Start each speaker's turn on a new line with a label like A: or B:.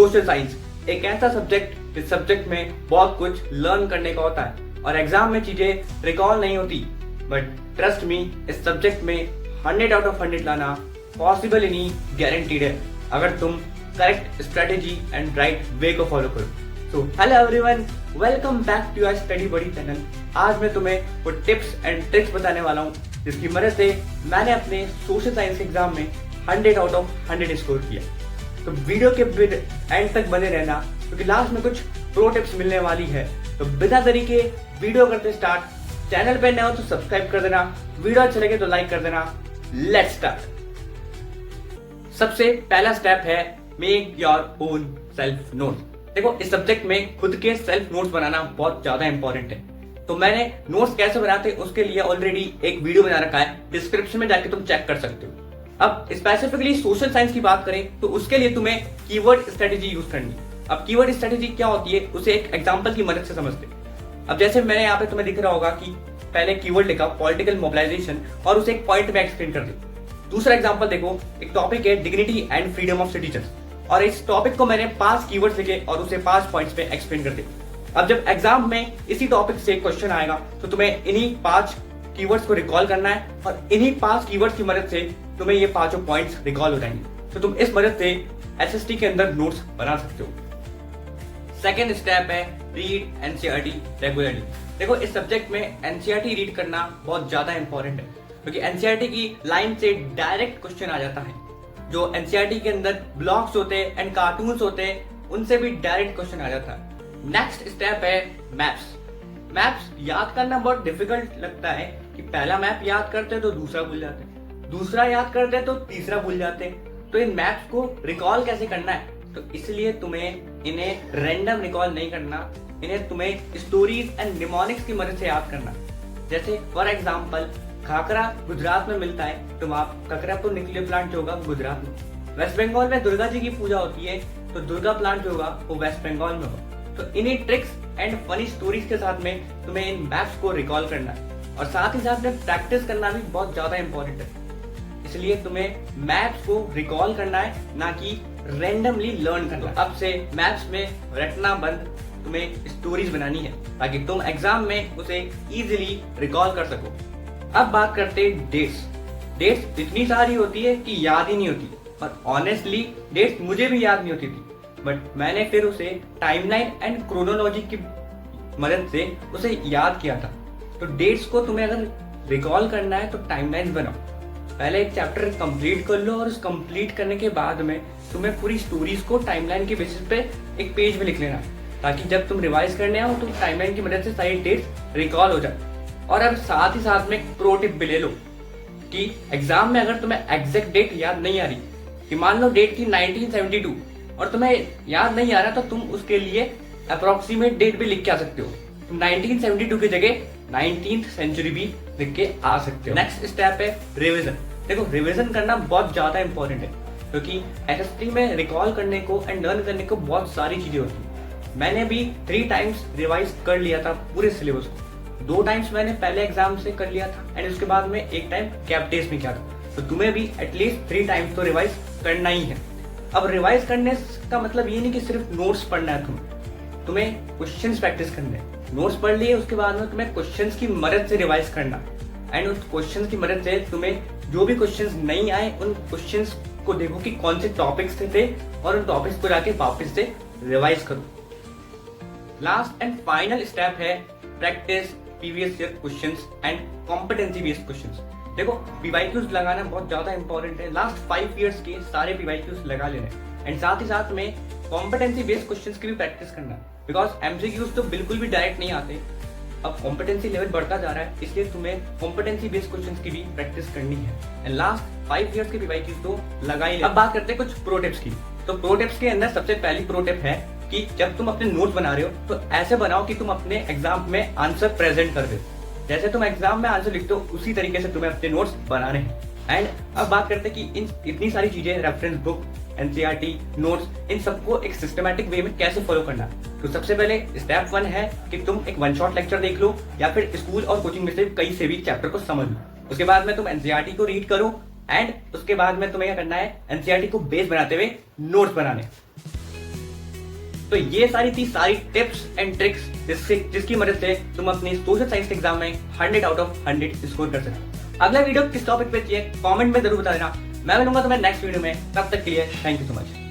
A: Social science एक ऐसा subject जिस सब्जेक्ट में बहुत कुछ लर्न करने का होता है और एग्जाम में चीजें रिकॉल नहीं होती, बट ट्रस्ट मी, इस सब्जेक्ट में 100 आउट ऑफ 100 लाना पॉसिबल ही नहीं, गारंटीड है अगर तुम correct strategy and right way को फॉलो करो। So hello everyone, welcome back to your study buddy channel. आज मैं तुम्हें वो टिप्स एंड ट्रिक्स बताने वाला हूँ जिसकी मदद से मैंने अपने सोशल साइंस एग्जाम में 100 आउट ऑफ 100 स्कोर किया। तो वीडियो के एंड तक बने रहना क्योंकि लास्ट में कुछ प्रो टिप्स मिलने वाली है। तो बिना देरी के वीडियो करते स्टार्ट। चैनल पे नए हो तो सब्सक्राइब कर देना, वीडियो अच्छा लगे तो लाइक कर देना। Let's start. सबसे पहला स्टेप है make your own self notes. देखो, इस सब्जेक्ट में खुद के सेल्फ नोट्स बनाना बहुत ज्यादा इंपॉर्टेंट है। तो मैंने नोट्स कैसे बनाते उसके लिए ऑलरेडी एक वीडियो बना रखा है, डिस्क्रिप्शन में जाके तुम चेक कर सकते हो। अब स्पेसिफिकली सोशल साइंस की बात करें तो उसके लिए तुम्हें कीवर्ड स्ट्रेटेजी यूज करनी है। अब कीवर्ड स्ट्रेटेजी क्या होती है उसे एक एग्जांपल की मदद से समझते हैं। अब जैसे मैंने यहाँ पे तुम्हें दिख रहा होगा कि पहले कीवर्ड लिखा पॉलिटिकल मोबिलाइजेशन और उसे एक पॉइंट में एक्सप्लेन कर दिया। दूसरा एग्जांपल देखो, एक टॉपिक है dignity and freedom of citizen और इस टॉपिक को मैंने 5 कीवर्ड्स लिखे और उसे 5 पॉइंट्स पे एक्सप्लेन कर दिया। अब जब एग्जाम में इसी टॉपिक से क्वेश्चन आएगा तो तुम्हें इन्हीं 5 कीवर्ड्स को रिकॉल करना है और इन्हीं 5 कीवर्ड्स की मदद से तुम्हें ये 5 पॉइंट्स रिकॉल हो जाएंगे। तो तुम इस मदद से एसएसटी के अंदर नोट्स बना सकते हो। सेकेंड स्टेप है रीड एनसीईआरटी रेगुलरली। देखो, इस सब्जेक्ट में एनसीईआरटी रीड करना बहुत ज्यादा इंपॉर्टेंट है क्योंकि एनसीईआरटी की लाइन से डायरेक्ट क्वेश्चन आ जाता है। जो एनसीईआरटी के अंदर ब्लॉग्स होते हैं एंड कार्टून्स होते हैं उनसे भी डायरेक्ट क्वेश्चन आ जाता है। नेक्स्ट स्टेप है मैप्स। मैप्स याद करना बहुत डिफिकल्ट लगता है कि पहला मैप याद करते हैं तो दूसरा भूल जाते हैं, दूसरा याद करते हैं तो तीसरा भूल जाते हैं। तो इन मैप्स को रिकॉल कैसे करना है? तो इसलिए तुम्हें इन्हें रैंडम रिकॉल नहीं करना, इन्हें तुम्हें स्टोरीज एंड निमोनिक्स की मदद से याद करना। जैसे फॉर एग्जाम्पल, खाकरा गुजरात में मिलता है तो आप ककरा तो निकले प्लांट जो होगा गुजरात में। वेस्ट बंगाल में दुर्गा जी की पूजा होती है तो दुर्गा प्लांट जो होगा वो वेस्ट बंगाल में होगा। तो इन्हीं ट्रिक्स एंड फनी स्टोरीज के साथ में तुम्हें इन मैप्स को रिकॉल करना है और साथ ही साथ में प्रैक्टिस करना भी बहुत ज्यादा इंपॉर्टेंट है। इसलिए तुम्हें मैप्स को रिकॉल करना है, ना कि रैंडमली लर्न करना। अब से मैप्स में रटना बंद, तुम्हें स्टोरीज बनानी है ताकि तुम एग्जाम में उसे इजीली रिकॉल कर सको। अब बात करते हैं डेट्स। डेट्स इतनी सारी होती है कि याद ही नहीं होती और ऑनेस्टली डेट्स मुझे भी याद नहीं होती थी, बट मैंने फिर उसे टाइमलाइन एंड क्रोनोलॉजी की मदद से उसे याद किया था। तो डेट्स को तुम्हें अगर रिकॉल करना है तो टाइमलाइन बनाओ। पहले एक चैप्टर कंप्लीट कर लो और उस कंप्लीट करने के बाद में तुम्हें पूरी स्टोरीज को टाइमलाइन के बेसिस पे एक पेज में लिख लेना ताकि जब तुम रिवाइज करने आओ तो टाइमलाइन की मदद से सारी डेट्स रिकॉल हो जाए। और अब साथ ही साथ में प्रो टिप भी ले लो कि एग्जाम में अगर तुम्हें एग्जैक्ट डेट याद नहीं आ रही, कि मान लो डेट थी 1972 और तुम्हें याद नहीं आ रहा तो तुम उसके लिए अप्रोक्सीमेट डेट भी लिख के आ सकते हो। तुम 1972 की जगह 19th सेंचुरी भी लिख के आ सकते हो। नेक्स्ट स्टेप है रिविजन। देखो, रिविजन करना बहुत ज्यादा इंपॉर्टेंट है क्योंकि एसएसटी में रिकॉल करने को एंड लर्न करने को बहुत सारी चीजें होती है। मैंने भी 3 टाइम्स रिवाइज कर लिया था पूरे सिलेबस को। 2 टाइम्स मैंने पहले एग्जाम से कर लिया था एंड उसके बाद में 1 टाइम गैप टेस्ट में किया था। तो तुम्हें भी एटलीस्ट 3 टाइम्स तो रिवाइज करना ही है। अब रिवाइज करने का मतलब ये नहीं कि सिर्फ नोट्स पढ़ना है, तुम्हें क्वेश्चंस प्रैक्टिस करने हैं। नोट्स पढ़ लिए उसके बाद में तुम्हें क्वेश्चंस की मदद से रिवाइज करना एंड उस क्वेश्चंस की मदद से तुम्हें जो भी क्वेश्चंस नहीं आए उन क्वेश्चंस को देखो कि कौन से टॉपिक्स थे और उन टॉपिक्स को जाके वापस से रिवाइज करो। लास्ट एंड फाइनल स्टेप है practice previous year questions and competency based questions. देखो, पीवाईक्यूज लगाना बहुत ज्यादा इंपॉर्टेंट है। लास्ट 5 इयर्स के सारे पीवाईक्यूज लगा लेने एंड साथ ही साथ में कॉम्पिटेंसी बेस्ड क्वेश्चंस की भी प्रैक्टिस करना, बिकॉज एमसीक्यूज तो बिल्कुल भी डायरेक्ट नहीं आते। अब कॉम्पिटेंसी लेवल बढ़ता जा रहा है इसलिए तुम्हें कॉम्पिटेंसी बेस्ड क्वेश्चंस की भी प्रैक्टिस करनी है एंड लास्ट 5 इयर्स के पीवाईक्यूज तो लगा ही। अब बात करते हैं कुछ प्रो टिप्स की। तो प्रो टिप्स के अंदर सबसे पहली प्रो टिप है कि जब तुम अपने नोट बना रहे हो तो ऐसे बनाओ कि तुम अपने एग्जाम में आंसर प्रेजेंट कर दो। जैसे तुम एग्जाम में आंसर लिखते हो उसी तरीके से तुम्हें अपने नोट्स बनाने हैं। एंड अब बात करते हैं कि इन इतनी सारी चीजें, रेफरेंस बुक, एनसीईआरटी, नोट्स, इन सबको एक सिस्टमैटिक वे में कैसे फॉलो करना है। तो सबसे पहले स्टेप 1 है कि तुम एक 1 शॉट लेक्चर देख लो या फिर स्कूल और कोचिंग में से कहीं से भी चैप्टर को समझ लो। उसके बाद में तुम एनसीईआरटी को रीड करो एंड उसके बाद में तुम्हें क्या करना है, एनसीईआरटी को बेस बनाते हुए नोट्स बनाने। तो ये सारी टिप्स एंड ट्रिक्स जिसकी मदद से तुम अपनी सोशल साइंस के एग्जाम में 100 आउट ऑफ 100 स्कोर कर सकते हो। अगला वीडियो किस टॉपिक पे चाहिए कमेंट में जरूर बता देना। मैं मिलूंगा तुम्हें नेक्स्ट वीडियो में, तब तक के लिए थैंक यू सो मच।